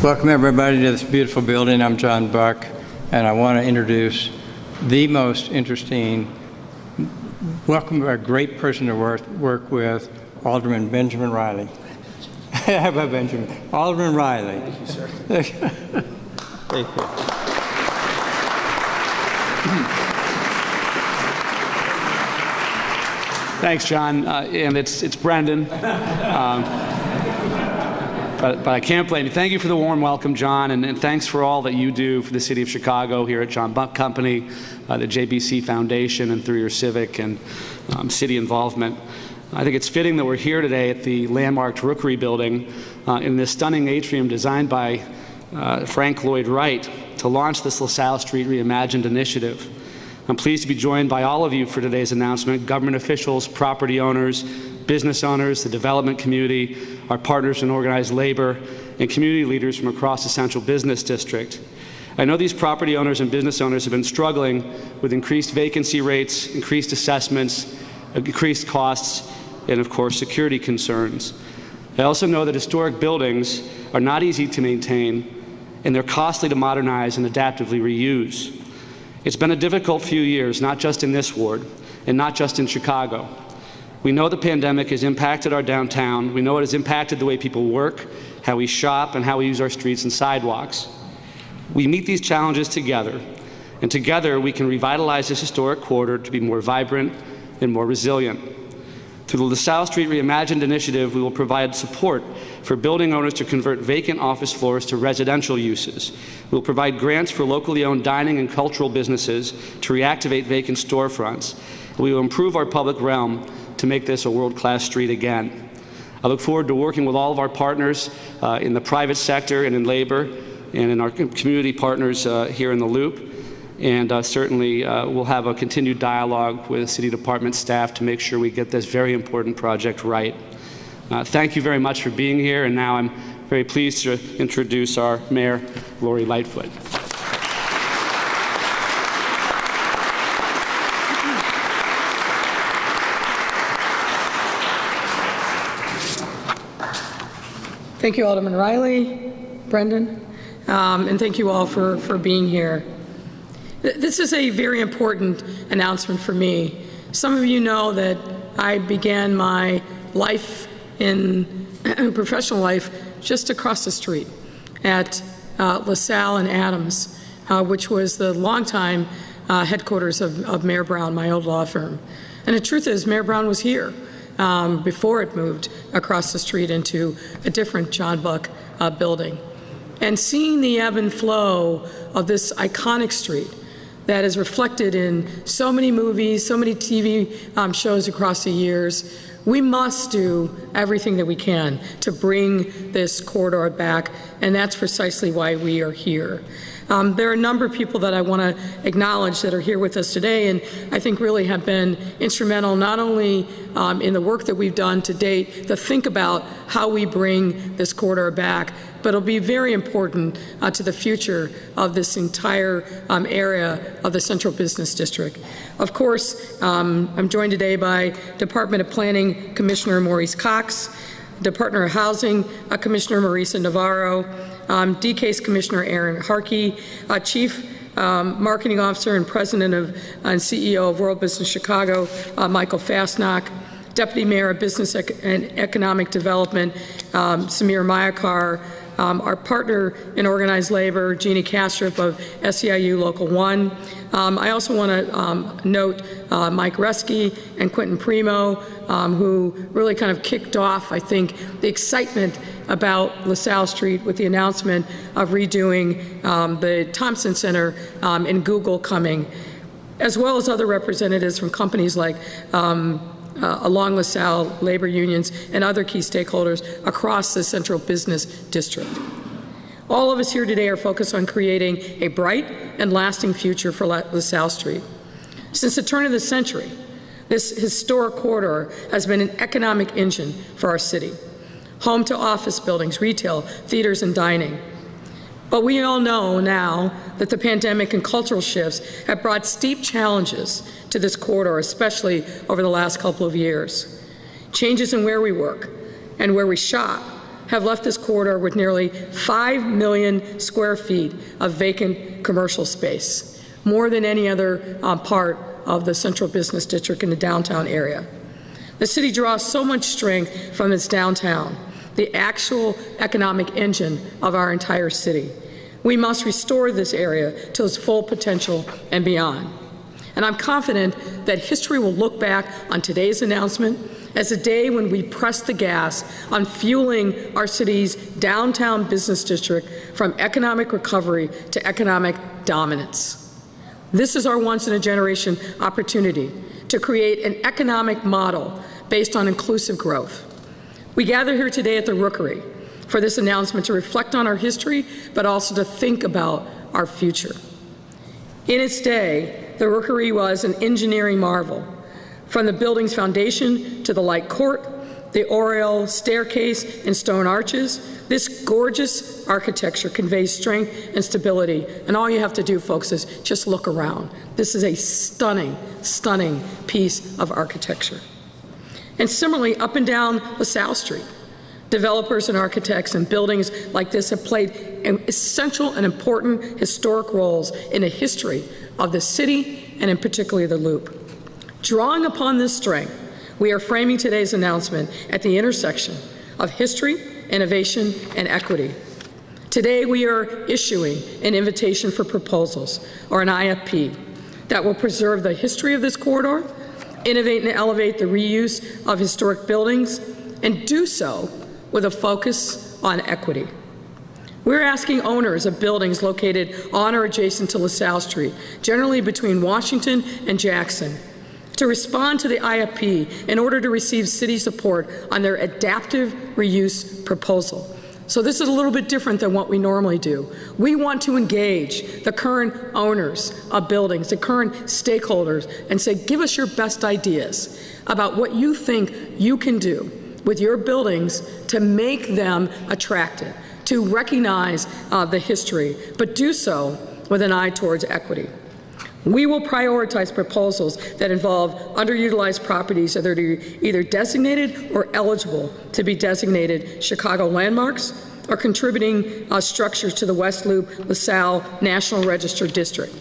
Welcome everybody to this beautiful building. I'm John Buck, and I want to introduce the most interesting, welcome, a great person to work with, Alderman Benjamin Riley. How about Benjamin? Alderman Riley. Thank you, sir. Thank you. Thanks, John. And it's Brendan. But I can't blame you. Thank you for the warm welcome, John, and thanks for all that you do for the City of Chicago here at John Buck Company, the JBC Foundation, and through your civic and city involvement. I think it's fitting that we're here today at the landmarked Rookery Building in this stunning atrium designed by Frank Lloyd Wright to launch this LaSalle Street Reimagined initiative. I'm pleased to be joined by all of you for today's announcement: government officials, property owners, business owners, the development community, our partners in organized labor, and community leaders from across the Central Business District. I know these property owners and business owners have been struggling with increased vacancy rates, increased assessments, increased costs, and of course, security concerns. I also know that historic buildings are not easy to maintain, and they're costly to modernize and adaptively reuse. It's been a difficult few years, not just in this ward, and not just in Chicago. We know the pandemic has impacted our downtown. We know it has impacted the way people work, how we shop, and how we use our streets and sidewalks. We meet these challenges together, and together we can revitalize this historic corridor to be more vibrant and more resilient. Through the LaSalle Street Reimagined initiative, we will provide support for building owners to convert vacant office floors to residential uses. We will provide grants for locally owned dining and cultural businesses to reactivate vacant storefronts. We will improve our public realm to make this a world-class street again. I look forward to working with all of our partners in the private sector and in labor, and in our community partners here in the Loop. And certainly we'll have a continued dialogue with the City Department staff to make sure we get this very important project right. Thank you very much for being here, and now I'm very pleased to introduce our Mayor, Lori Lightfoot. Thank you, Alderman Riley, Brendan, and thank you all for being here. This is a very important announcement for me. Some of you know that I began my life in professional life just across the street at LaSalle and Adams, which was the longtime headquarters of Mayor Brown, my old law firm. And the truth is, Mayor Brown was here before it moved across the street into a different John Buck building. And seeing the ebb and flow of this iconic street that is reflected in so many movies, so many TV shows across the years, we must do everything that we can to bring this corridor back, and that's precisely why we are here. There are a number of people that I want to acknowledge that are here with us today, and I think really have been instrumental not only in the work that we've done to date to think about how we bring this corridor back, but it'll be very important to the future of this entire area of the Central Business District. Of course, I'm joined today by Department of Planning Commissioner Maurice Cox, Department of Housing Commissioner Marisa Navarro, DCASE Commissioner Aaron Harkey, Chief Marketing Officer and President and CEO of World Business Chicago, Michael Fastnock, Deputy Mayor of Business and Economic Development, Samir Mayakar, our partner in organized labor, Jeannie Kastrup of SEIU Local 1. I also want to note Mike Reske and Quentin Primo, who really kind of kicked off, I think, the excitement about LaSalle Street with the announcement of redoing the Thompson Center and Google coming, as well as other representatives from companies like along LaSalle, labor unions, and other key stakeholders across the Central Business District. All of us here today are focused on creating a bright and lasting future for LaSalle Street. Since the turn of the century, this historic corridor has been an economic engine for our city, home to office buildings, retail, theaters, and dining. But we all know now that the pandemic and cultural shifts have brought steep challenges to this corridor, especially over the last couple of years. Changes in where we work and where we shop have left this corridor with nearly 5 million square feet of vacant commercial space, more than any other part of the central business district in the downtown area. The city draws so much strength from its downtown, the actual economic engine of our entire city. We must restore this area to its full potential and beyond. And I'm confident that history will look back on today's announcement as a day when we pressed the gas on fueling our city's downtown business district from economic recovery to economic dominance. This is our once-in-a-generation opportunity to create an economic model based on inclusive growth. We gather here today at the Rookery for this announcement to reflect on our history, but also to think about our future. In its day, the Rookery was an engineering marvel. From the building's foundation to the light court, the oriel staircase and stone arches, this gorgeous architecture conveys strength and stability. And all you have to do, folks, is just look around. This is a stunning, stunning piece of architecture. And similarly, up and down LaSalle Street, developers and architects and buildings like this have played essential and important historic roles in the history of the city and in particular the Loop. Drawing upon this strength, we are framing today's announcement at the intersection of history, innovation, and equity. Today we are issuing an invitation for proposals, or an IFP, that will preserve the history of this corridor, innovate and elevate the reuse of historic buildings, and do so with a focus on equity. We're asking owners of buildings located on or adjacent to LaSalle Street, generally between Washington and Jackson, to respond to the IFP in order to receive city support on their adaptive reuse proposal. So this is a little bit different than what we normally do. We want to engage the current owners of buildings, the current stakeholders, and say, give us your best ideas about what you think you can do with your buildings to make them attractive, to recognize the history, but do so with an eye towards equity. We will prioritize proposals that involve underutilized properties that are either designated or eligible to be designated Chicago landmarks or contributing structures to the West Loop LaSalle National Register District.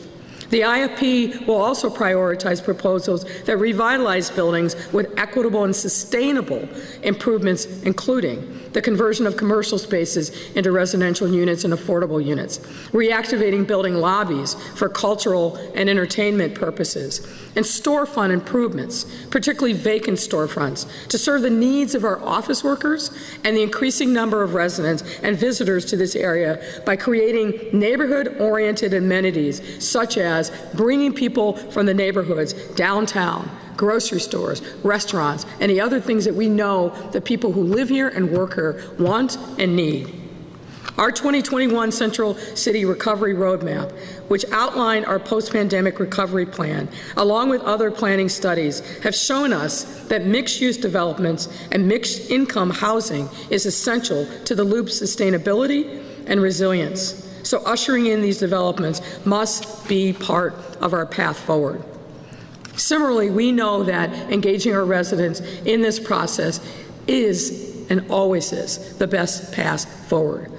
The IFP will also prioritize proposals that revitalize buildings with equitable and sustainable improvements, including the conversion of commercial spaces into residential units and affordable units, reactivating building lobbies for cultural and entertainment purposes, and storefront improvements, particularly vacant storefronts, to serve the needs of our office workers and the increasing number of residents and visitors to this area by creating neighborhood-oriented amenities such as bringing people from the neighborhoods downtown, grocery stores, restaurants, and the other things that we know the people who live here and work here want and need. Our 2021 Central City Recovery Roadmap, which outlined our post-pandemic recovery plan, along with other planning studies, have shown us that mixed-use developments and mixed-income housing is essential to the Loop's sustainability and resilience. So ushering in these developments must be part of our path forward. Similarly, we know that engaging our residents in this process is and always is the best path forward.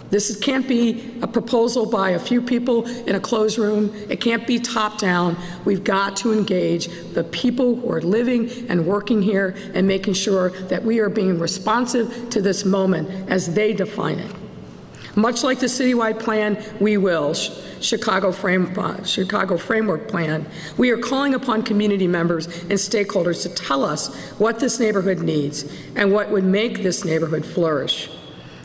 This can't be a proposal by a few people in a closed room. It can't be top-down. We've got to engage the people who are living and working here and making sure that we are being responsive to this moment as they define it. Much like the citywide plan, we will, Chicago Framework Plan, we are calling upon community members and stakeholders to tell us what this neighborhood needs and what would make this neighborhood flourish.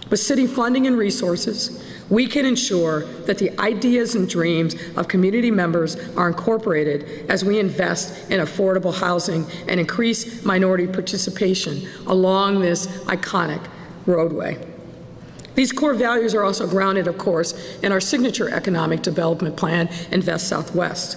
With city funding and resources, we can ensure that the ideas and dreams of community members are incorporated as we invest in affordable housing and increase minority participation along this iconic roadway. These core values are also grounded, of course, in our signature economic development plan, Invest Southwest.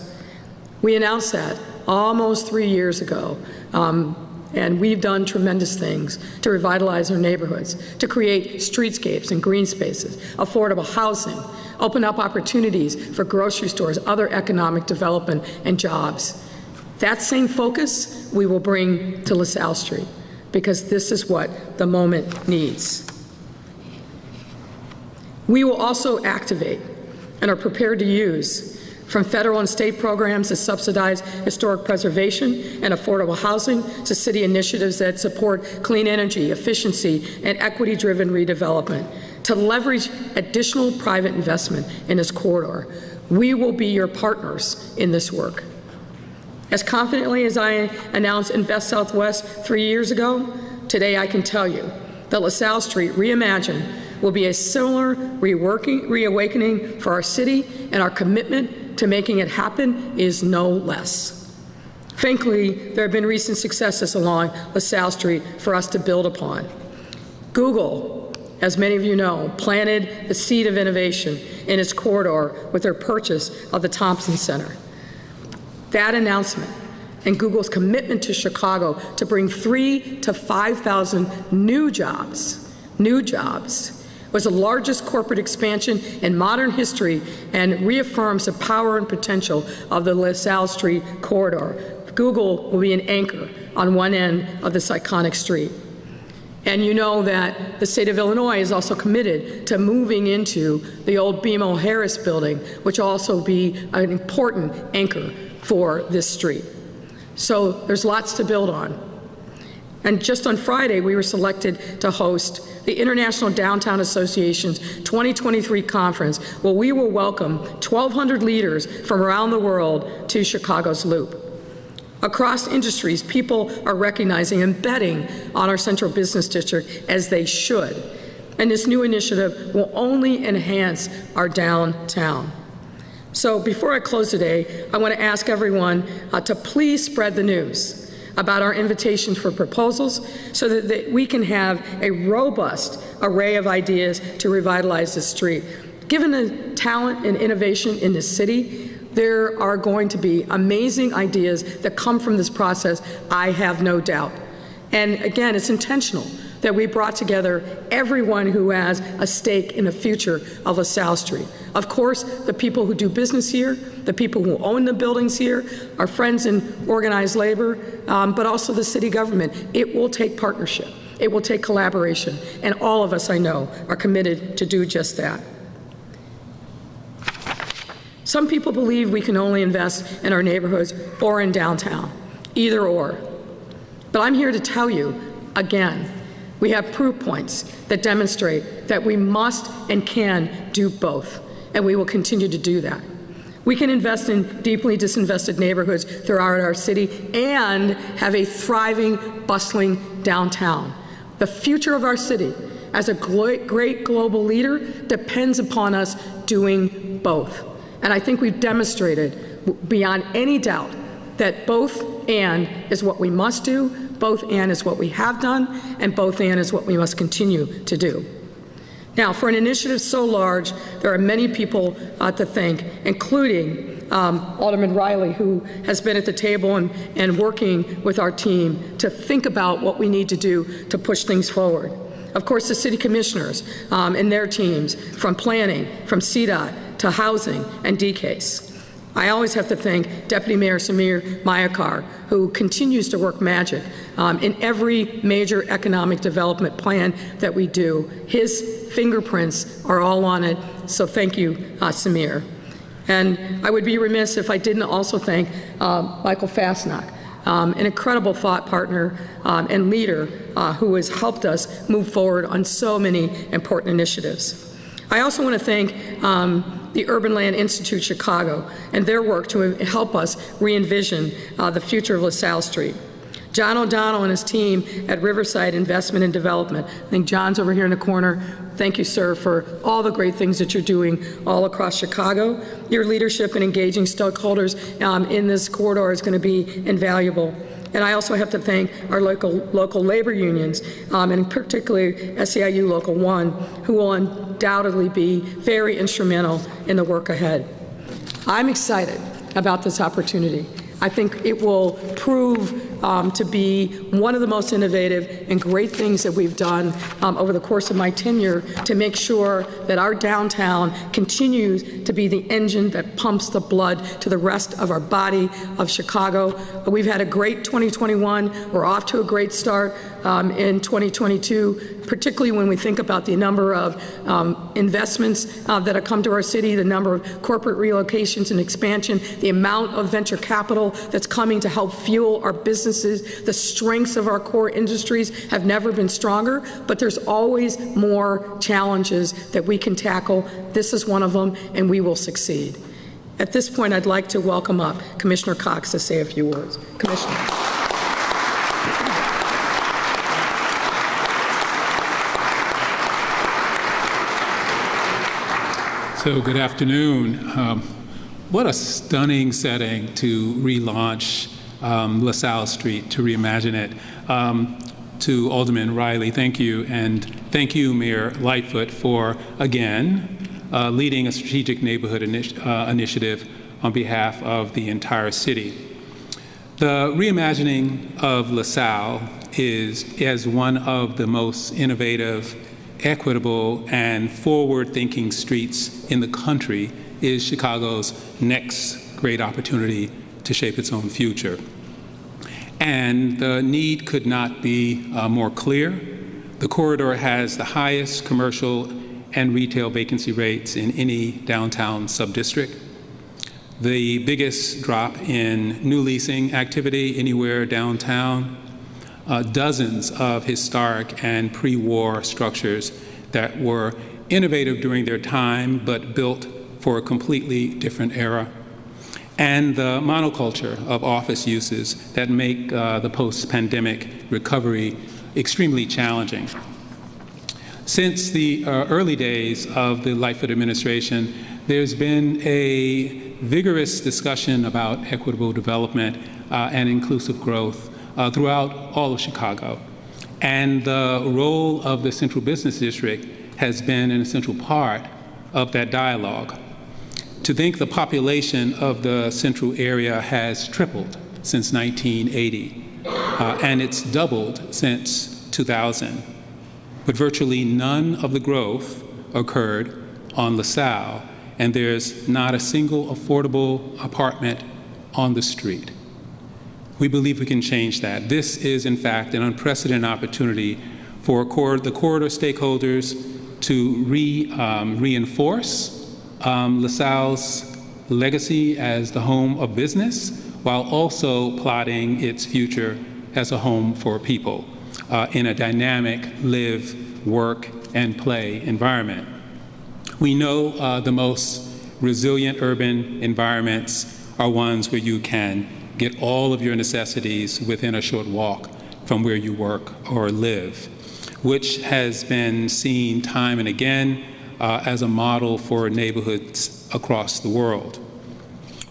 We announced that almost 3 years ago, and we've done tremendous things to revitalize our neighborhoods, to create streetscapes and green spaces, affordable housing, open up opportunities for grocery stores, other economic development, and jobs. That same focus we will bring to LaSalle Street, because this is what the moment needs. We will also activate and are prepared to use from federal and state programs that subsidize historic preservation and affordable housing to city initiatives that support clean energy, efficiency, and equity-driven redevelopment, to leverage additional private investment in this corridor. We will be your partners in this work. As confidently as I announced Invest Southwest 3 years ago, today I can tell you that LaSalle Street Reimagined will be a similar reawakening for our city, and our commitment to making it happen is no less. Frankly, there have been recent successes along LaSalle Street for us to build upon. Google, as many of you know, planted the seed of innovation in its corridor with their purchase of the Thompson Center. That announcement and Google's commitment to Chicago to bring 3,000 to 5,000 new jobs was the largest corporate expansion in modern history and reaffirms the power and potential of the LaSalle Street Corridor. Google will be an anchor on one end of this iconic street. And you know that the state of Illinois is also committed to moving into the old BMO Harris building, which will also be an important anchor for this street. So there's lots to build on. And just on Friday, we were selected to host the International Downtown Association's 2023 conference, where we will welcome 1,200 leaders from around the world to Chicago's Loop. Across industries, people are recognizing and betting on our central business district, as they should. And this new initiative will only enhance our downtown. So before I close today, I want to ask everyone to please spread the news about our invitation for proposals so that we can have a robust array of ideas to revitalize the street. Given the talent and innovation in this city, there are going to be amazing ideas that come from this process, I have no doubt. And again, it's intentional that we brought together everyone who has a stake in the future of LaSalle Street. Of course, the people who do business here, the people who own the buildings here, our friends in organized labor, but also the city government. It will take partnership. It will take collaboration. And all of us, I know, are committed to do just that. Some people believe we can only invest in our neighborhoods or in downtown, either or. But I'm here to tell you, again, we have proof points that demonstrate that we must and can do both, and we will continue to do that. We can invest in deeply disinvested neighborhoods throughout our city and have a thriving, bustling downtown. The future of our city as a great global leader depends upon us doing both. And I think we've demonstrated beyond any doubt that both and is what we must do, both and is what we have done, and both and is what we must continue to do. Now, for an initiative so large, there are many people to thank, including Alderman Riley, who has been at the table and working with our team to think about what we need to do to push things forward. Of course, the city commissioners and their teams, from planning, from CDOT to housing and DCASE. I always have to thank Deputy Mayor Samir Mayakar, who continues to work magic in every major economic development plan that we do. His fingerprints are all on it, so thank you, Samir. And I would be remiss if I didn't also thank Michael Fastnack, an incredible thought partner and leader who has helped us move forward on so many important initiatives. I also want to thank the Urban Land Institute Chicago and their work to help us re-envision the future of LaSalle Street. John O'Donnell and his team at Riverside Investment and Development. I think John's over here in the corner. Thank you, sir, for all the great things that you're doing all across Chicago. Your leadership in engaging stakeholders in this corridor is going to be invaluable. And I also have to thank our local labor unions, and particularly SEIU Local 1, who will undoubtedly be very instrumental in the work ahead. I'm excited about this opportunity. I think it will prove to be one of the most innovative and great things that we've done over the course of my tenure to make sure that our downtown continues to be the engine that pumps the blood to the rest of our body of Chicago. We've had a great 2021. We're off to a great start in 2022, particularly when we think about the number of investments that have come to our city, the number of corporate relocations and expansion, the amount of venture capital that's coming to help fuel our businesses. The strengths of our core industries have never been stronger, but there's always more challenges that we can tackle. This is one of them, and we will succeed. At this point, I'd like to welcome up Commissioner Cox to say a few words. Commissioner. So good afternoon. What a stunning setting to relaunch LaSalle Street, to reimagine it. To Alderman Riley, thank you. And thank you, Mayor Lightfoot, for, again, leading a strategic neighborhood initiative on behalf of the entire city. The reimagining of LaSalle is as one of the most innovative, equitable, and forward-thinking streets in the country is Chicago's next great opportunity to shape its own future. And the need could not be more clear. The corridor has the highest commercial and retail vacancy rates in any downtown subdistrict, the biggest drop in new leasing activity anywhere downtown, dozens of historic and pre-war structures that were innovative during their time but built for a completely different era, and the monoculture of office uses that make the post-pandemic recovery extremely challenging. Since the early days of the Lightfoot administration, there's been a vigorous discussion about equitable development and inclusive growth throughout all of Chicago. And the role of the Central Business District has been an essential part of that dialogue. To think the population of the central area has tripled since 1980, and it's doubled since 2000. But virtually none of the growth occurred on LaSalle, and there's not a single affordable apartment on the street. We believe we can change that. This is, in fact, an unprecedented opportunity for the corridor stakeholders to reinforce LaSalle's legacy as the home of business, while also plotting its future as a home for people in a dynamic live, work, and play environment. We know the most resilient urban environments are ones where you can get all of your necessities within a short walk from where you work or live, which has been seen time and again as a model for neighborhoods across the world.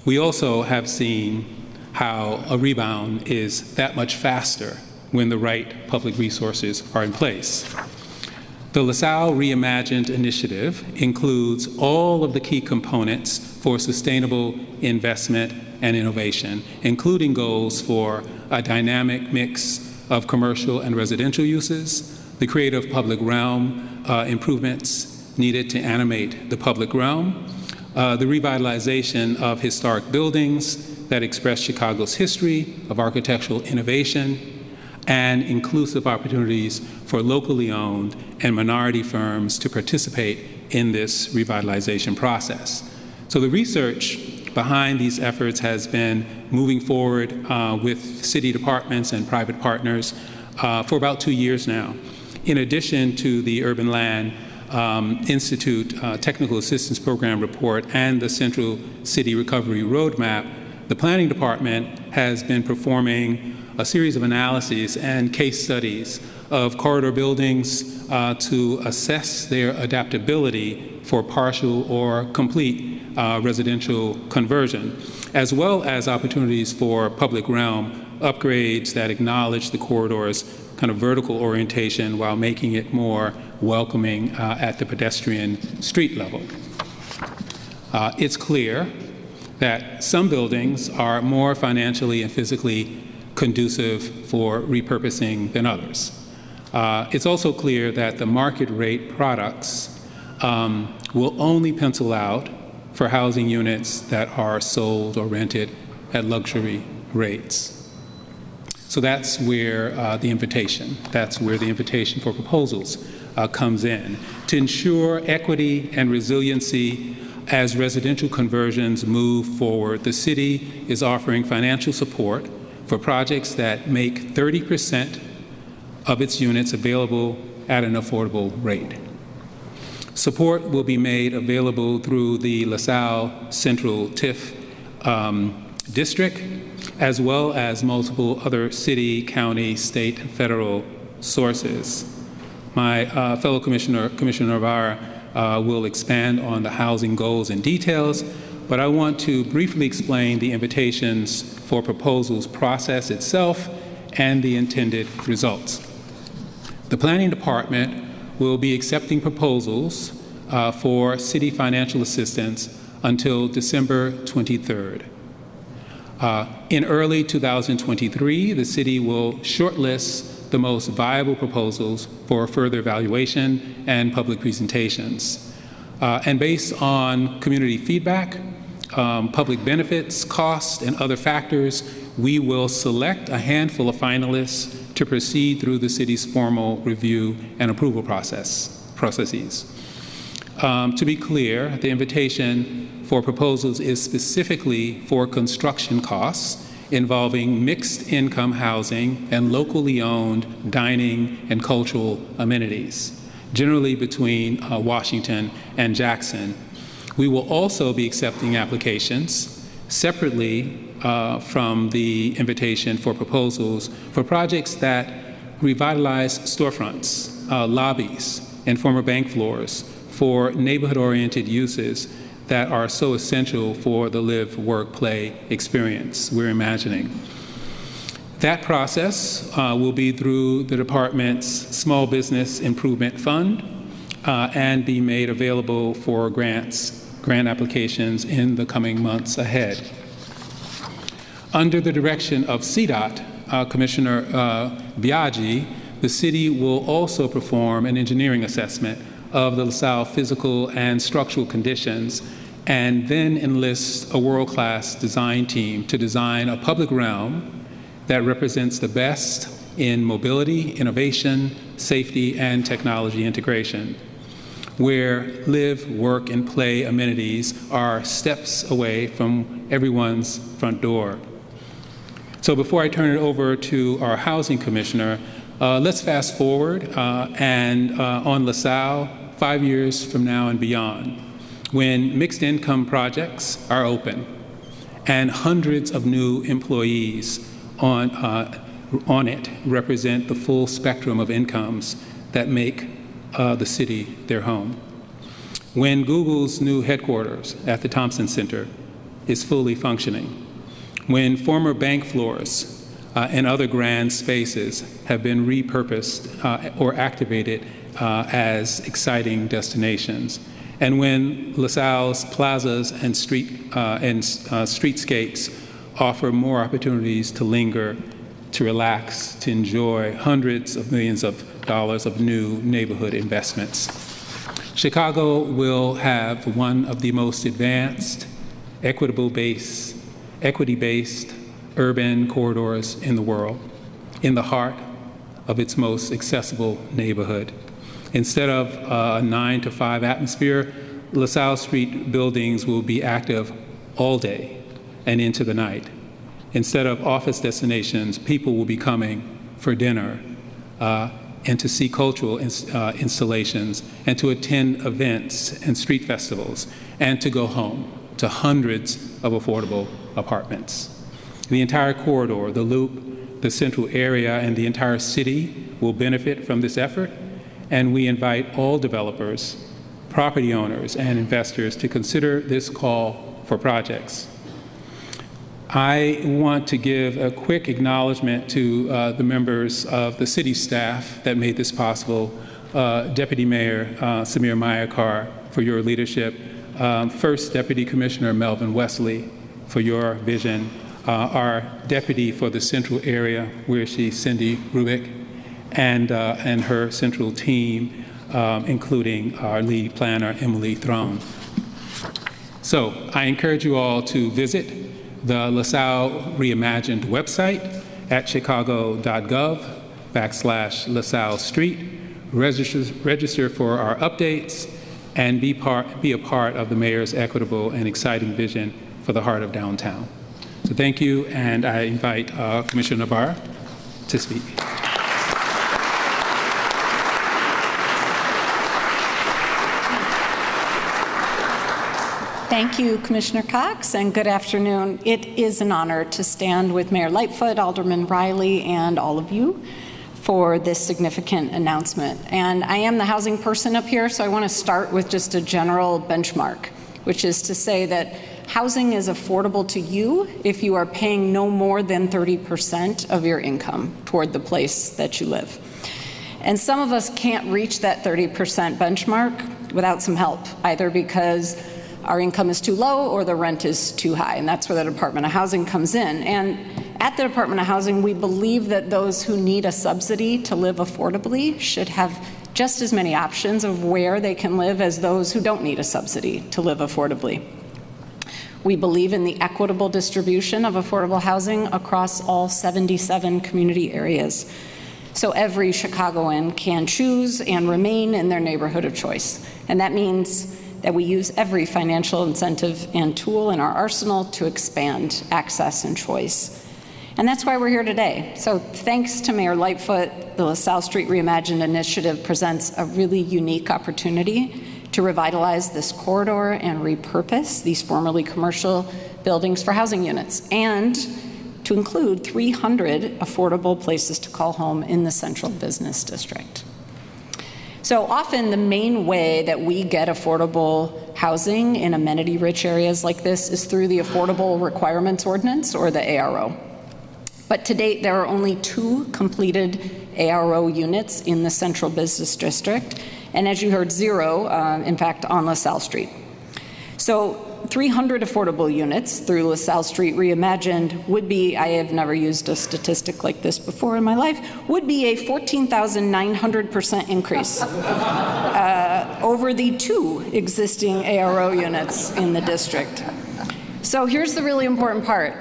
We also have seen how a rebound is that much faster when the right public resources are in place. The LaSalle Reimagined initiative includes all of the key components for sustainable investment and innovation, including goals for a dynamic mix of commercial and residential uses, the creative public realm improvements needed to animate the public realm, the revitalization of historic buildings that express Chicago's history of architectural innovation, and inclusive opportunities for locally owned and minority firms to participate in this revitalization process. So the research behind these efforts has been moving forward with city departments and private partners for about 2 years now. In addition to the Urban Land Institute Technical Assistance Program report and the Central City Recovery Roadmap, the Planning Department has been performing a series of analyses and case studies of corridor buildings to assess their adaptability for partial or complete residential conversion, as well as opportunities for public realm upgrades that acknowledge the corridor's kind of vertical orientation while making it more welcoming at the pedestrian street level. It's clear that some buildings are more financially and physically conducive for repurposing than others. It's also clear that the market rate products will only pencil out for housing units that are sold or rented at luxury rates. So that's where the invitation for proposals comes in. To ensure equity and resiliency as residential conversions move forward, the city is offering financial support for projects that make 30% of its units available at an affordable rate. Support will be made available through the LaSalle Central TIF district, as well as multiple other city, county, state, and federal sources. My fellow Commissioner Navarre will expand on the housing goals and details, but I want to briefly explain the invitations for proposals process itself and the intended results. The Planning Department will be accepting proposals for city financial assistance until December 23rd. In early 2023, the city will shortlist the most viable proposals for further evaluation and public presentations. And based on community feedback, public benefits, costs, and other factors, we will select a handful of finalists to proceed through the city's formal review and approval processes. To be clear, the invitation for proposals is specifically for construction costs involving mixed income housing and locally owned dining and cultural amenities, generally between Washington and Jackson. We will also be accepting applications separately from the invitation for proposals for projects that revitalize storefronts, lobbies, and former bank floors for neighborhood-oriented uses that are so essential for the live, work, play experience we're imagining. That process will be through the department's Small Business Improvement Fund and be made available for grant applications in the coming months ahead. Under the direction of CDOT, Commissioner Biaggi, the city will also perform an engineering assessment of the LaSalle physical and structural conditions, and then enlist a world-class design team to design a public realm that represents the best in mobility, innovation, safety, and technology integration, where live, work, and play amenities are steps away from everyone's front door. So before I turn it over to our housing commissioner, let's fast forward and on LaSalle 5 years from now and beyond, when mixed income projects are open and hundreds of new employees on it represent the full spectrum of incomes that make the city their home. When Google's new headquarters at the Thompson Center is fully functioning, when former bank floors and other grand spaces have been repurposed or activated as exciting destinations, and when LaSalle's plazas and streetscapes offer more opportunities to linger, to relax, to enjoy hundreds of millions of dollars of new neighborhood investments. Chicago will have one of the most advanced, equity-based urban corridors in the world, in the heart of its most accessible neighborhood. Instead of a 9 to 5 atmosphere, LaSalle Street buildings will be active all day and into the night. Instead of office destinations, people will be coming for dinner and to see cultural installations and to attend events and street festivals and to go home to hundreds of affordable apartments. The entire corridor, the loop, the central area, and the entire city will benefit from this effort, and we invite all developers, property owners, and investors to consider this call for projects. I want to give a quick acknowledgement to the members of the city staff that made this possible. Deputy Mayor Samir Mayakar, for your leadership. First Deputy Commissioner Melvin Wesley, for your vision. our deputy for the central area, where she's Cindy Rubik, and her central team, including our lead planner, Emily Throne. So I encourage you all to visit the LaSalle Reimagined website at chicago.gov/LaSalle Street, register for our updates, and be a part of the mayor's equitable and exciting vision for the heart of downtown. So thank you, and I invite Commissioner Navarra to speak. Thank you, Commissioner Cox, and good afternoon. It is an honor to stand with Mayor Lightfoot, Alderman Riley, and all of you for this significant announcement. And I am the housing person up here, so I want to start with just a general benchmark, which is to say that housing is affordable to you if you are paying no more than 30% of your income toward the place that you live. And some of us can't reach that 30% benchmark without some help, either because our income is too low or the rent is too high, and that's where the Department of Housing comes in. And at the Department of Housing, we believe that those who need a subsidy to live affordably should have just as many options of where they can live as those who don't need a subsidy to live affordably. We believe in the equitable distribution of affordable housing across all 77 community areas, so every Chicagoan can choose and remain in their neighborhood of choice. And that means that we use every financial incentive and tool in our arsenal to expand access and choice. And that's why we're here today. So thanks to Mayor Lightfoot, the LaSalle Street Reimagined initiative presents a really unique opportunity to revitalize this corridor and repurpose these formerly commercial buildings for housing units, and to include 300 affordable places to call home in the central business district. So often the main way that we get affordable housing in amenity-rich areas like this is through the Affordable Requirements Ordinance, or the ARO. But to date, there are only 2 completed ARO units in the central business district, and as you heard, 0, in fact, on LaSalle Street. So 300 affordable units through LaSalle Street Reimagined would be, I have never used a statistic like this before in my life, would be a 14,900% increase over the 2 existing ARO units in the district. So here's the really important part.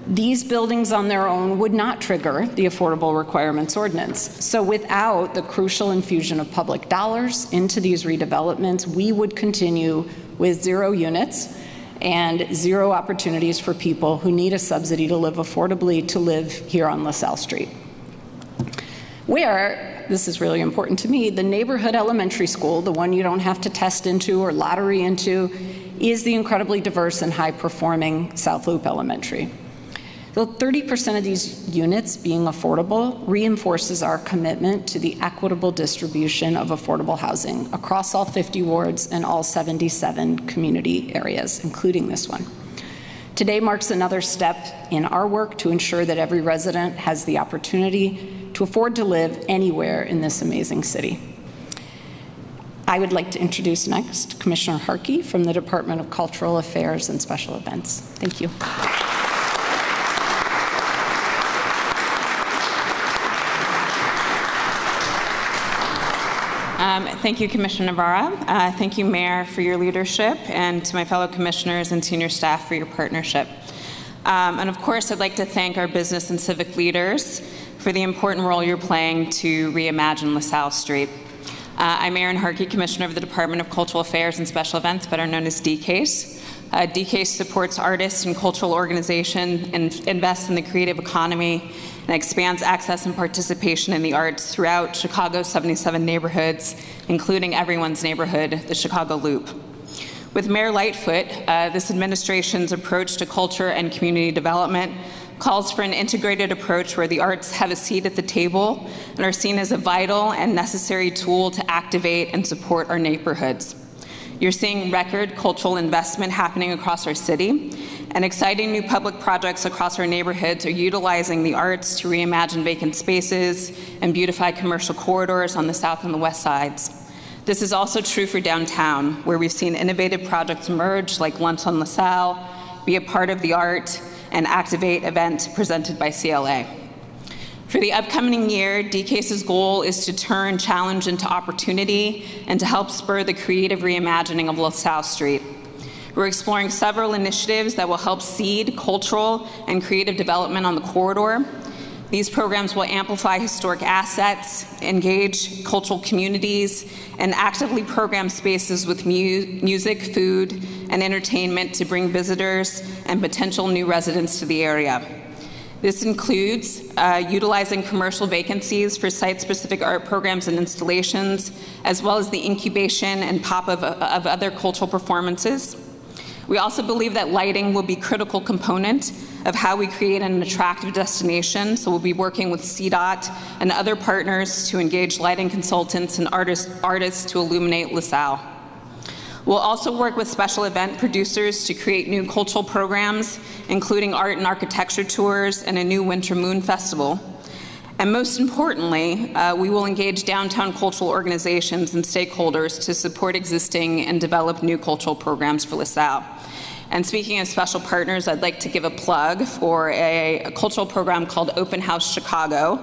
These buildings on their own would not trigger the Affordable Requirements Ordinance. So without the crucial infusion of public dollars into these redevelopments, we would continue with 0 units and 0 opportunities for people who need a subsidy to live affordably to live here on LaSalle Street. Where, this is really important to me, the neighborhood elementary school, the one you don't have to test into or lottery into, is the incredibly diverse and high-performing South Loop Elementary. So 30% of these units being affordable reinforces our commitment to the equitable distribution of affordable housing across all 50 wards and all 77 community areas, including this one. Today marks another step in our work to ensure that every resident has the opportunity to afford to live anywhere in this amazing city. I would like to introduce next Commissioner Harkey from the Department of Cultural Affairs and Special Events. Thank you. Thank you, Commissioner Navarra. Thank you, Mayor, for your leadership, and to my fellow commissioners and senior staff for your partnership. And of course, I'd like to thank our business and civic leaders for the important role you're playing to reimagine LaSalle Street. I'm Erin Harkey, Commissioner of the Department of Cultural Affairs and Special Events, better known as DCASE. DCASE supports artists and cultural organizations and invests in the creative economy and expands access and participation in the arts throughout Chicago's 77 neighborhoods, including everyone's neighborhood, the Chicago Loop. With Mayor Lightfoot, this administration's approach to culture and community development calls for an integrated approach where the arts have a seat at the table and are seen as a vital and necessary tool to activate and support our neighborhoods. You're seeing record cultural investment happening across our city, and exciting new public projects across our neighborhoods are utilizing the arts to reimagine vacant spaces and beautify commercial corridors on the south and the west sides. This is also true for downtown, where we've seen innovative projects emerge like Lunch on LaSalle, Be a Part of the Art, and Activate event presented by CLA. For the upcoming year, DCASE's goal is to turn challenge into opportunity and to help spur the creative reimagining of LaSalle Street. We're exploring several initiatives that will help seed cultural and creative development on the corridor. These programs will amplify historic assets, engage cultural communities, and actively program spaces with music, food, and entertainment to bring visitors and potential new residents to the area. This includes utilizing commercial vacancies for site-specific art programs and installations, as well as the incubation and pop-up of other cultural performances. We also believe that lighting will be a critical component of how we create an attractive destination, so we'll be working with CDOT and other partners to engage lighting consultants and artists to illuminate LaSalle. We'll also work with special event producers to create new cultural programs, including art and architecture tours and a new Winter Moon Festival. And most importantly, we will engage downtown cultural organizations and stakeholders to support existing and develop new cultural programs for LaSalle. And speaking of special partners, I'd like to give a plug for a cultural program called Open House Chicago,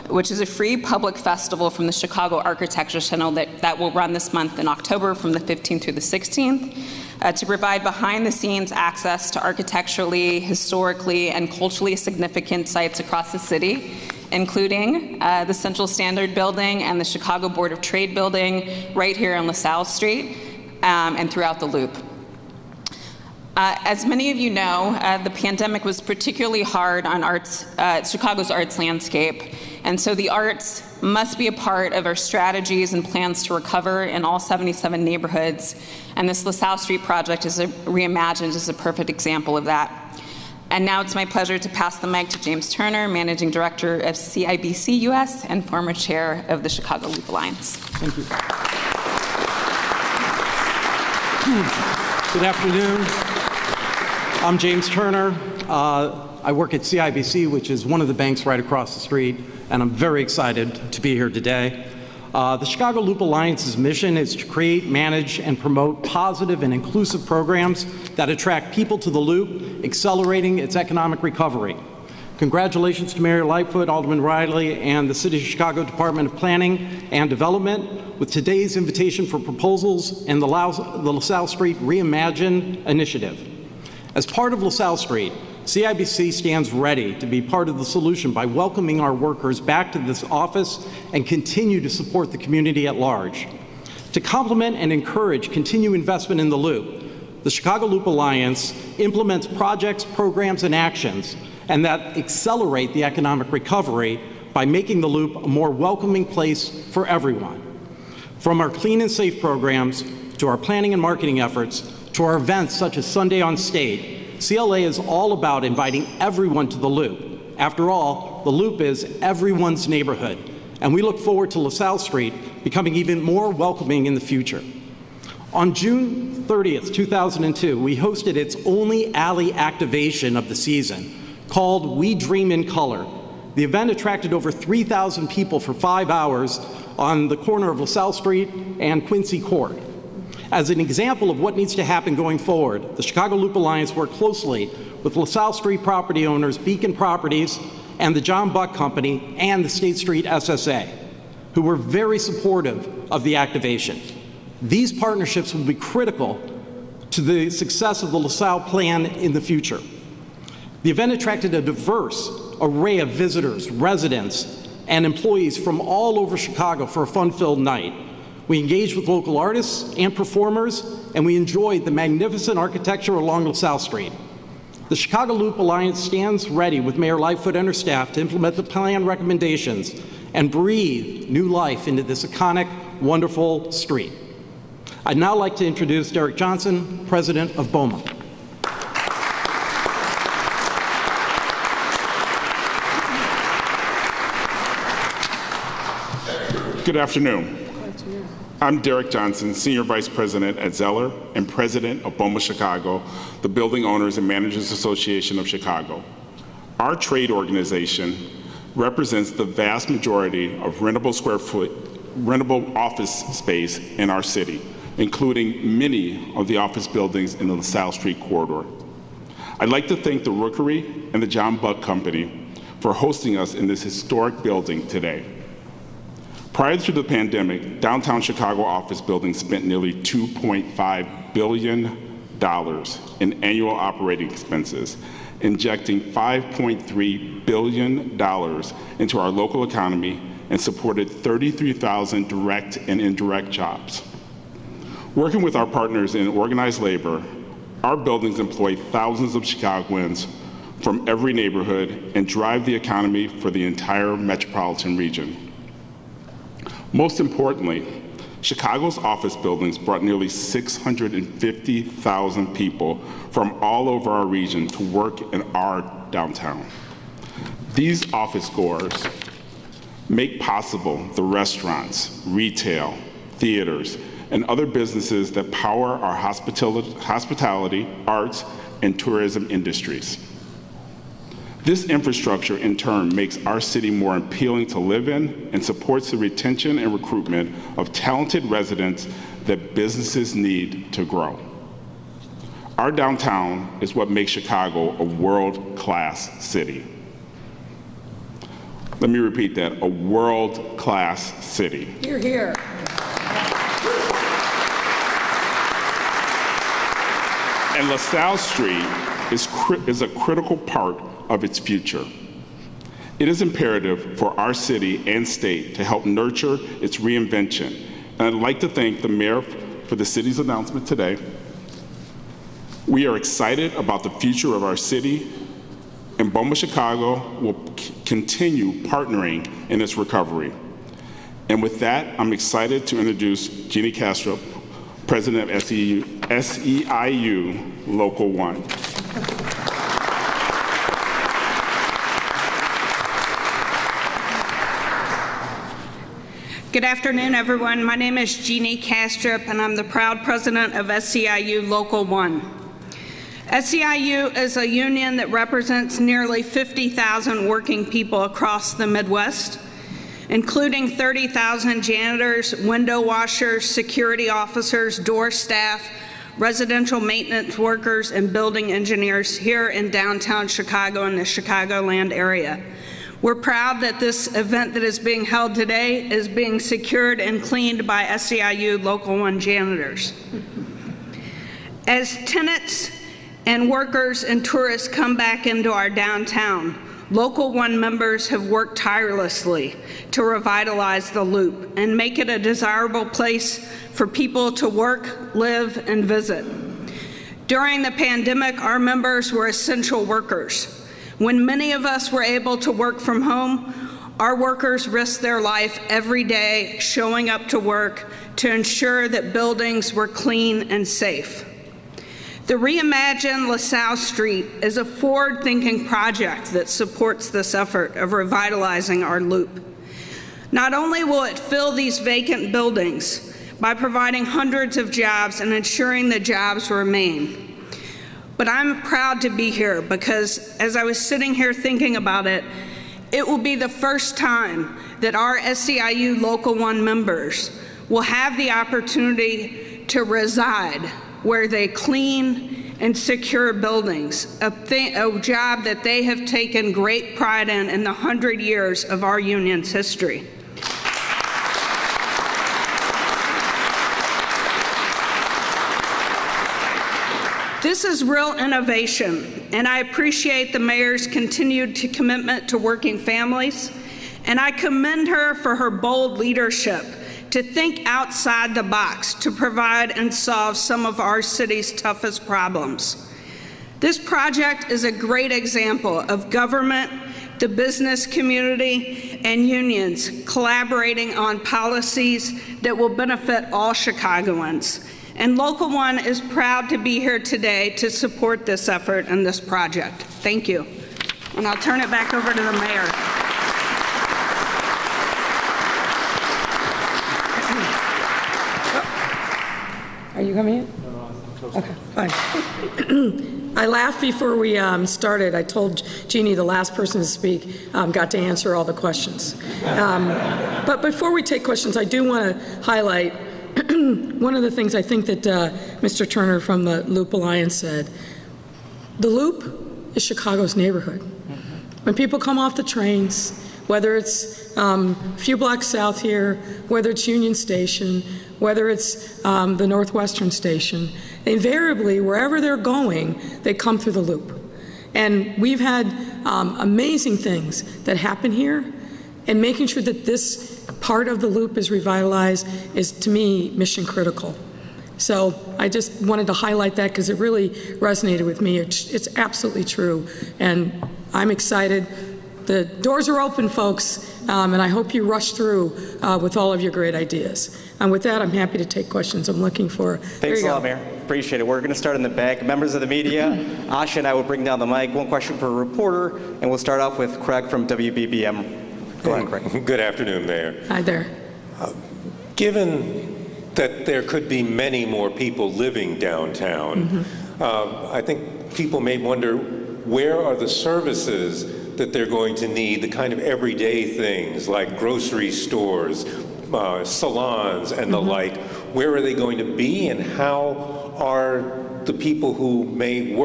which is a free public festival from the Chicago Architecture Center that will run this month in October from the 15th through the 16th to provide behind-the-scenes access to architecturally, historically, and culturally significant sites across the city, including the Central Standard Building and the Chicago Board of Trade Building right here on LaSalle Street and throughout the Loop. As many of you know, the pandemic was particularly hard on Chicago's arts landscape, and so the arts must be a part of our strategies and plans to recover in all 77 neighborhoods, and this LaSalle Street project reimagined is a perfect example of that. And now it's my pleasure to pass the mic to James Turner, Managing Director of CIBC US and former Chair of the Chicago Loop Alliance. Thank you. Good afternoon. I'm James Turner. I work at CIBC, which is one of the banks right across the street, and I'm very excited to be here today. The Chicago Loop Alliance's mission is to create, manage, and promote positive and inclusive programs that attract people to the Loop, accelerating its economic recovery. Congratulations to Mayor Lightfoot, Alderman Riley, and the City of Chicago Department of Planning and Development with today's invitation for proposals and the LaSalle Street Reimagine initiative. As part of LaSalle Street, CIBC stands ready to be part of the solution by welcoming our workers back to this office and continue to support the community at large. To complement and encourage continued investment in the Loop, the Chicago Loop Alliance implements projects, programs, and actions and that accelerate the economic recovery by making the Loop a more welcoming place for everyone. From our clean and safe programs to our planning and marketing efforts to our events such as Sunday on State, CLA is all about inviting everyone to the Loop. After all, the Loop is everyone's neighborhood, and we look forward to LaSalle Street becoming even more welcoming in the future. On June 30th, 2002, we hosted its only alley activation of the season, called We Dream in Color. The event attracted over 3,000 people for 5 hours on the corner of LaSalle Street and Quincy Court. As an example of what needs to happen going forward, the Chicago Loop Alliance worked closely with LaSalle Street property owners, Beacon Properties, and the John Buck Company, and the State Street SSA, who were very supportive of the activation. These partnerships will be critical to the success of the LaSalle plan in the future. The event attracted a diverse array of visitors, residents, and employees from all over Chicago for a fun-filled night. We engaged with local artists and performers, and we enjoyed the magnificent architecture along LaSalle Street. The Chicago Loop Alliance stands ready with Mayor Lightfoot and her staff to implement the plan recommendations and breathe new life into this iconic, wonderful street. I'd now like to introduce Derek Johnson, President of BOMA. Good afternoon. I'm Derek Johnson, Senior Vice President at Zeller and President of BOMA Chicago, the Building Owners and Managers Association of Chicago. Our trade organization represents the vast majority of rentable office space in our city, including many of the office buildings in the LaSalle Street Corridor. I'd like to thank the Rookery and the John Buck Company for hosting us in this historic building today. Prior to the pandemic, downtown Chicago office buildings spent nearly $2.5 billion in annual operating expenses, injecting $5.3 billion into our local economy and supported 33,000 direct and indirect jobs. Working with our partners in organized labor, our buildings employ thousands of Chicagoans from every neighborhood and drive the economy for the entire metropolitan region. Most importantly, Chicago's office buildings brought nearly 650,000 people from all over our region to work in our downtown. These office goers make possible the restaurants, retail, theaters, and other businesses that power our hospitality, arts, and tourism industries. This infrastructure, in turn, makes our city more appealing to live in and supports the retention and recruitment of talented residents that businesses need to grow. Our downtown is what makes Chicago a world-class city. Let me repeat that, a world-class city. Hear, hear. And LaSalle Street is a critical part of its future. It is imperative for our city and state to help nurture its reinvention. And I'd like to thank the mayor for the city's announcement today. We are excited about the future of our city, and BOMA Chicago will continue partnering in its recovery. And with that, I'm excited to introduce Jeannie Castro, President of SEIU Local 1. Good afternoon, everyone. My name is Jeannie Castrop, and I'm the proud president of SEIU Local 1. SEIU is a union that represents nearly 50,000 working people across the Midwest, including 30,000 janitors, window washers, security officers, door staff, residential maintenance workers, and building engineers here in downtown Chicago and the Chicagoland area. We're proud that this event that is being held today is being secured and cleaned by SEIU Local 1 janitors. As tenants and workers and tourists come back into our downtown, Local 1 members have worked tirelessly to revitalize the Loop and make it a desirable place for people to work, live, and visit. During the pandemic, our members were essential workers. When many of us were able to work from home, our workers risked their life every day showing up to work to ensure that buildings were clean and safe. The Reimagine LaSalle Street is a forward-thinking project that supports this effort of revitalizing our Loop. Not only will it fill these vacant buildings by providing hundreds of jobs and ensuring the jobs remain, but I'm proud to be here because as I was sitting here thinking about it, it will be the first time that our SEIU Local 1 members will have the opportunity to reside where they clean and secure buildings, a job that they have taken great pride in the 100 years of our union's history. This is real innovation, and I appreciate the mayor's continued commitment to working families, and I commend her for her bold leadership to think outside the box to provide and solve some of our city's toughest problems. This project is a great example of government, the business community, and unions collaborating on policies that will benefit all Chicagoans. And Local 1 is proud to be here today to support this effort and this project. Thank you. And I'll turn it back over to the mayor. Are you coming in? Okay, fine. I laughed before we started. I told Jeannie, the last person to speak, got to answer all the questions. But before we take questions, I do want to highlight one of the things I think that Mr. Turner from the Loop Alliance said. The Loop is Chicago's neighborhood. When people come off the trains, whether it's a few blocks south here, whether it's Union Station, whether it's the Northwestern Station, invariably, wherever they're going, they come through the Loop. And we've had amazing things that happen here, and making sure that this part of the Loop is revitalized is, to me, mission critical. So I just wanted to highlight that because it really resonated with me. It's absolutely true, and I'm excited. The doors are open, folks, and I hope you rush through with all of your great ideas. And with that, I'm happy to take questions. I'm looking for. Thanks a lot, Mayor. Appreciate it. We're going to start in the back. Members of the media, Asha and I will bring down the mic. One question per reporter, and we'll start off with Craig from WBBM. Go ahead, Craig. Good afternoon, Mayor. Hi there. Given that there could be many more people living downtown, I think people may wonder, where are the services that they're going to need, the kind of everyday things like grocery stores, salons, and the like? Where are they going to be, and how are the people who may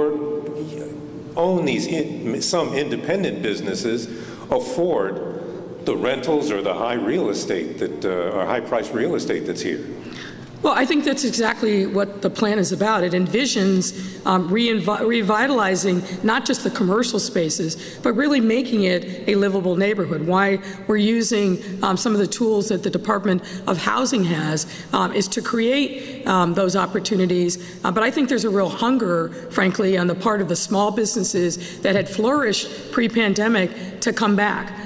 own these some independent businesses afford the rentals or the high real estate that or high-priced real estate that's here? Well, I think that's exactly what the plan is about. It envisions revitalizing not just the commercial spaces, but really making it a livable neighborhood. Why we're using some of the tools that the Department of Housing has is to create those opportunities. But I think there's a real hunger, frankly, on the part of the small businesses that had flourished pre-pandemic to come back.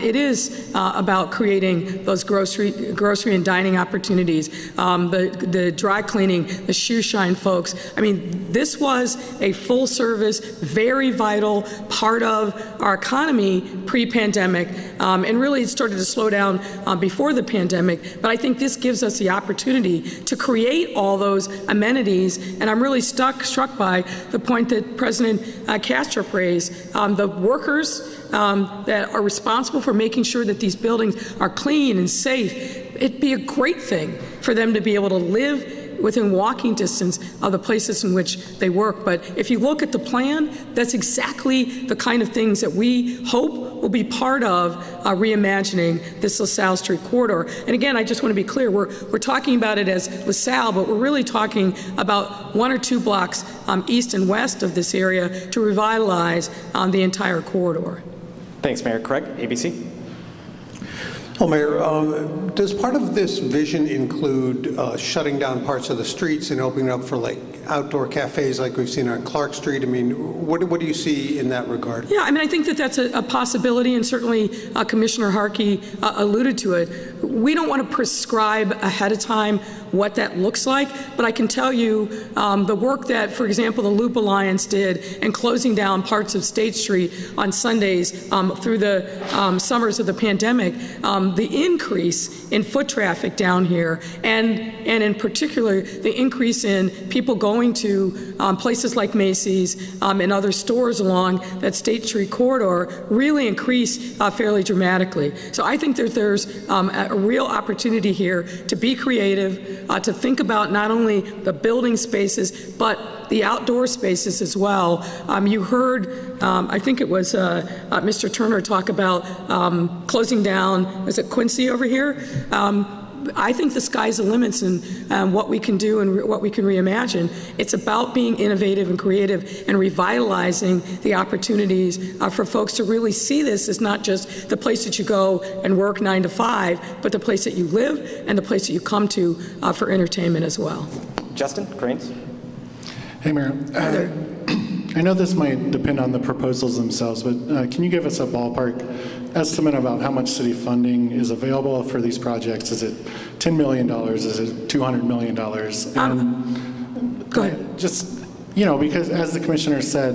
It is about creating those grocery and dining opportunities, the dry cleaning, the shoe shine folks. I mean, this was a full service, very vital part of our economy pre-pandemic, and really it started to slow down before the pandemic. But I think this gives us the opportunity to create all those amenities, and I'm really struck by the point that President Kastrup raised. The workers that are responsible for making sure that these buildings are clean and safe, it'd be a great thing for them to be able to live within walking distance of the places in which they work. But if you look at the plan, that's exactly the kind of things that we hope will be part of reimagining this LaSalle Street Corridor. And again, I just want to be clear, we're talking about it as LaSalle, but we're really talking about 1 or 2 blocks east and west of this area to revitalize the entire corridor. Thanks, Mayor. Craig, ABC. Well, Mayor, does part of this vision include shutting down parts of the streets and opening up for like outdoor cafes like we've seen on Clark Street? I mean, what do you see in that regard? Yeah, I mean, I think that that's a possibility, and certainly Commissioner Harkey alluded to it. We don't want to prescribe ahead of time what that looks like, but I can tell you the work that, for example, the Loop Alliance did in closing down parts of State Street on Sundays through the summers of the pandemic, the increase in foot traffic down here, and in particular the increase in people going to places like Macy's and other stores along that State Street corridor really increased fairly dramatically. So I think that there's a real opportunity here to be creative, to think about not only the building spaces, but the outdoor spaces as well. You heard, I think it was Mr. Turner talk about closing down, is it Quincy over here? I think the sky's the limits in what we can do and what we can reimagine. It's about being innovative and creative and revitalizing the opportunities for folks to really see this as not just the place that you go and work 9 to 5, but the place that you live and the place that you come to for entertainment as well. Justin Cranes. Hey, Mayor. I know this might depend on the proposals themselves, but can you give us a ballpark estimate about how much city funding is available for these projects? Is it $10 million? Is it $200 million? And go ahead. Just, because as the commissioner said,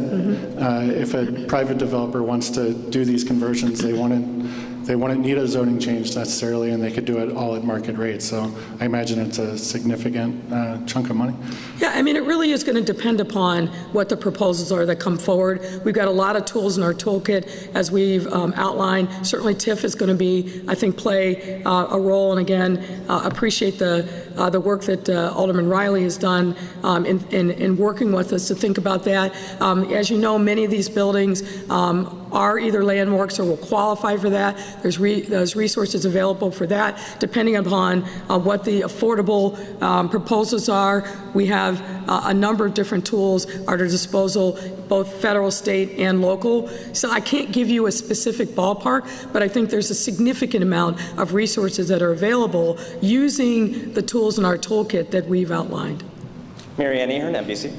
if a private developer wants to do these conversions, they wouldn't need a zoning change necessarily, and they could do it all at market rate. So I imagine it's a significant chunk of money. Yeah, I mean, it really is going to depend upon what the proposals are that come forward. We've got a lot of tools in our toolkit, as we've outlined. Certainly TIF is going to be, I think, play a role. And again, appreciate the the work that Alderman Riley has done in working with us to think about that. As you know, many of these buildings are either landmarks or will qualify for that. There's resources available for that, depending upon what the affordable proposals are. We have a number of different tools at our disposal, both federal, state, and local. So I can't give you a specific ballpark, but I think there's a significant amount of resources that are available using the tools in our toolkit that we've outlined. Mary Ann Ahern, NBC.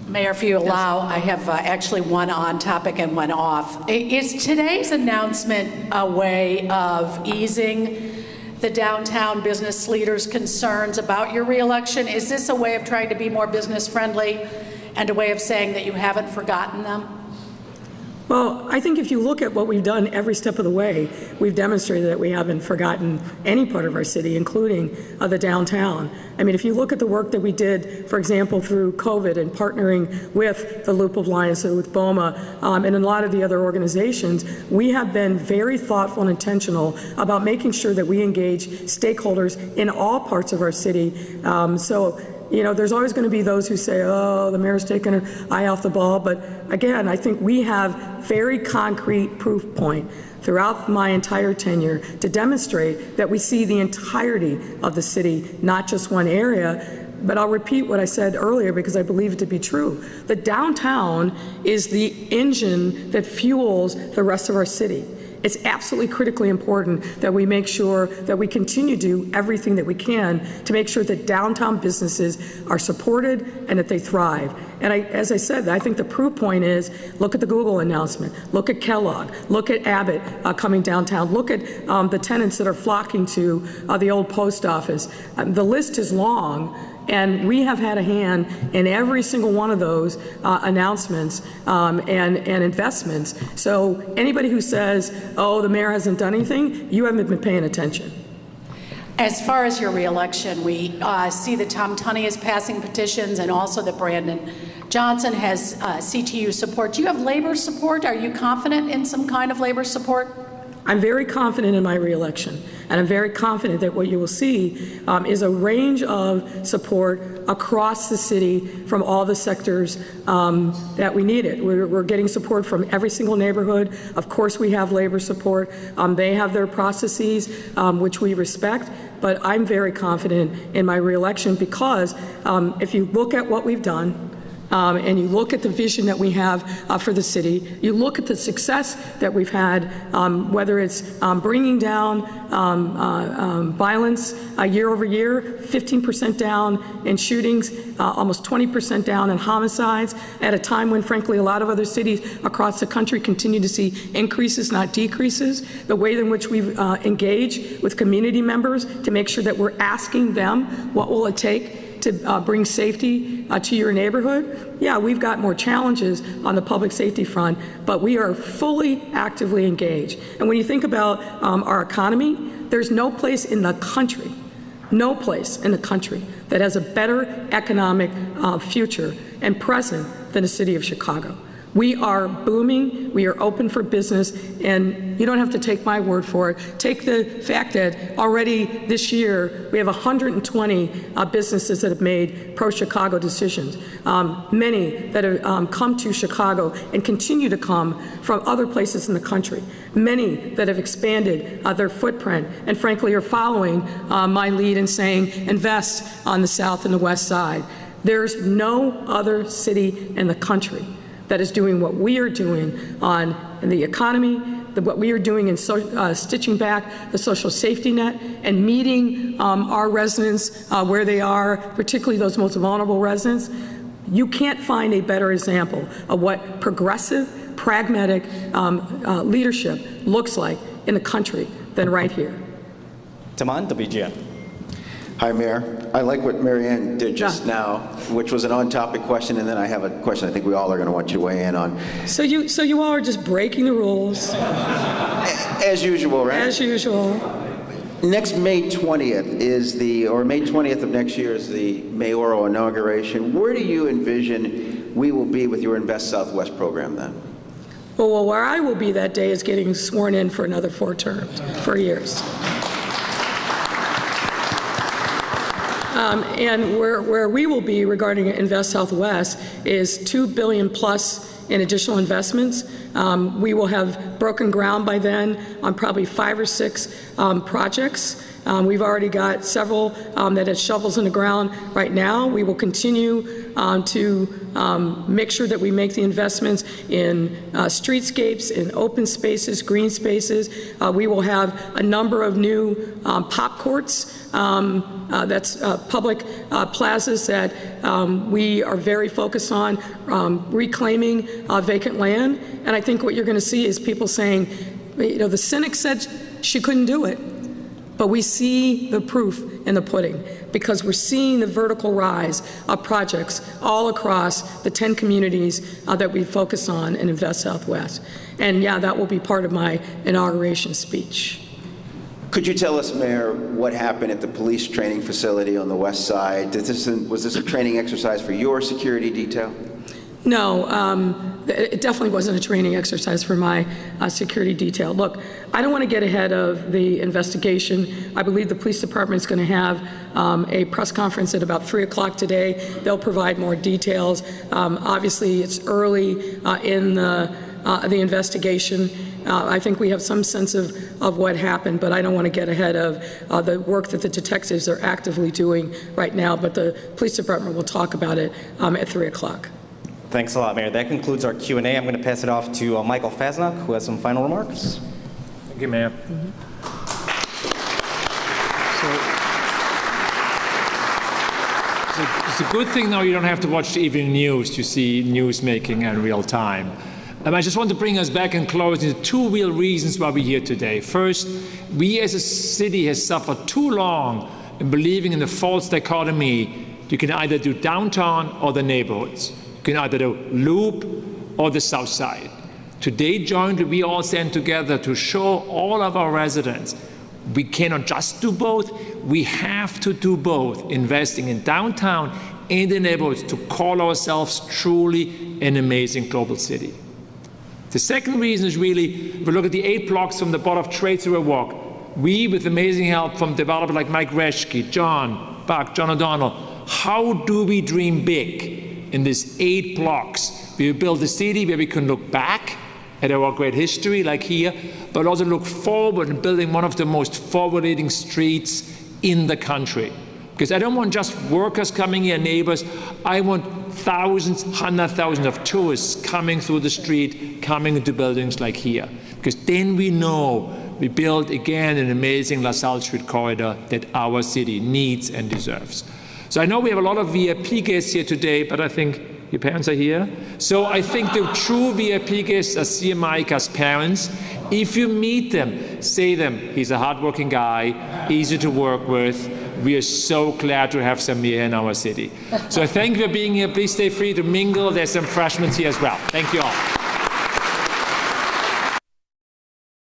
Mayor, if you allow, I have actually one on topic and one off. Is today's announcement a way of easing the downtown business leaders' concerns about your reelection? Is this a way of trying to be more business friendly and a way of saying that you haven't forgotten them? Well, I think if you look at what we've done every step of the way, we've demonstrated that we haven't forgotten any part of our city, including the downtown. I mean, if you look at the work that we did, for example, through COVID and partnering with the Loop of Lions, so with BOMA, and a lot of the other organizations, we have been very thoughtful and intentional about making sure that we engage stakeholders in all parts of our city. You know, there's always going to be those who say, oh, the mayor's taking her eye off the ball. But again, I think we have very concrete proof point throughout my entire tenure to demonstrate that we see the entirety of the city, not just one area. But I'll repeat what I said earlier because I believe it to be true. The downtown is the engine that fuels the rest of our city. It's absolutely critically important that we make sure that we continue to do everything that we can to make sure that downtown businesses are supported and that they thrive. And as I said, I think the proof point is, look at the Google announcement, look at Kellogg, look at Abbott coming downtown, look at the tenants that are flocking to the old post office. The list is long. And we have had a hand in every single one of those announcements and investments. So anybody who says, oh, the mayor hasn't done anything, you haven't been paying attention. As far as your reelection, we see that Tom Tunney is passing petitions and also that Brandon Johnson has CTU support. Do you have labor support? Are you confident in some kind of labor support? I'm very confident in my reelection, and I'm very confident that what you will see is a range of support across the city from all the sectors that we need it. We're getting support from every single neighborhood. Of course, we have labor support. They have their processes, which we respect, but I'm very confident in my reelection because if you look at what we've done, and you look at the vision that we have for the city, you look at the success that we've had, whether it's bringing down violence year over year, 15% down in shootings, almost 20% down in homicides, at a time when, frankly, a lot of other cities across the country continue to see increases, not decreases. The way in which we've engaged with community members to make sure that we're asking them what will it take to bring safety to your neighborhood. Yeah, we've got more challenges on the public safety front, but we are fully actively engaged. And when you think about our economy, there's no place in the country that has a better economic future and present than the city of Chicago. We are booming, we are open for business, and you don't have to take my word for it. Take the fact that already this year we have 120 businesses that have made pro-Chicago decisions. Many that have come to Chicago and continue to come from other places in the country. Many that have expanded their footprint and frankly are following my lead in saying invest on the south and the west side. There's no other city in the country that is doing what we are doing on the economy, what we are doing in stitching back the social safety net and meeting our residents where they are, particularly those most vulnerable residents. You can't find a better example of what progressive, pragmatic leadership looks like in the country than right here. Taman, WGN. Hi, Mayor. I like what Mary Ann did just now, which was an on-topic question, and then I have a question I think we all are going to want you to weigh in on. So you all are just breaking the rules. As usual, right? As usual. Next May 20th or May 20th of next year is the mayoral inauguration. Where do you envision we will be with your Invest Southwest program then? Well, where I will be that day is getting sworn in for another 4 years. And where we will be regarding Invest Southwest is $2 billion plus in additional investments. We will have broken ground by then on probably 5 or 6 projects. We've already got several that have shovels in the ground right now. We will continue to make sure that we make the investments in streetscapes, in open spaces, green spaces. We will have a number of new pop courts, that's public plazas that we are very focused on reclaiming vacant land. And I think what you're going to see is people saying, you know, the cynic said she couldn't do it. But we see the proof in the pudding because we're seeing the vertical rise of projects all across the 10 communities that we focus on in Invest Southwest. And yeah, that will be part of my inauguration speech. Could you tell us, Mayor, what happened at the police training facility on the west side? Was this a training exercise for your security detail? No, it definitely wasn't a training exercise for my security detail. Look, I don't want to get ahead of the investigation. I believe the police department is going to have a press conference at about 3 o'clock today. They'll provide more details. Obviously, it's early in the investigation. I think we have some sense of what happened, but I don't want to get ahead of the work that the detectives are actively doing right now. But the police department will talk about it at 3 o'clock. Thanks a lot, Mayor. That concludes our Q&A. I'm going to pass it off to Michael Fasnock, who has some final remarks. Thank you, Mayor. So it's a good thing now you don't have to watch the evening news to see news making in real time. I just want to bring us back and close into 2 real reasons why we're here today. First, we as a city have suffered too long in believing in the false dichotomy. You can either do downtown or the neighborhoods. You can either do Loop or the South Side. Today, jointly, we all stand together to show all of our residents we cannot just do both. We have to do both, investing in downtown and the neighborhoods to call ourselves truly an amazing global city. The second reason is really, if we look at the 8 blocks from the bottom of Trade Through Walk, we, with amazing help from developers like Mike Reschke, John Buck, John O'Donnell, how do we dream big? In these 8 blocks, we build a city where we can look back at our great history, like here, but also look forward in building one of the most forward-leading streets in the country. Because I don't want just workers coming here, neighbors. I want thousands, 100,000 of tourists coming through the street, coming into buildings like here. Because then we know we build again an amazing LaSalle Street Corridor that our city needs and deserves. So I know we have a lot of VIP guests here today, but I think your parents are here. So I think the true VIP guests are Sia Maika's parents. If you meet them, say them, he's a hardworking guy, easy to work with. We are so glad to have Samir here in our city. So thank you for being here. Please stay free to mingle. There's some freshmen here as well. Thank you all.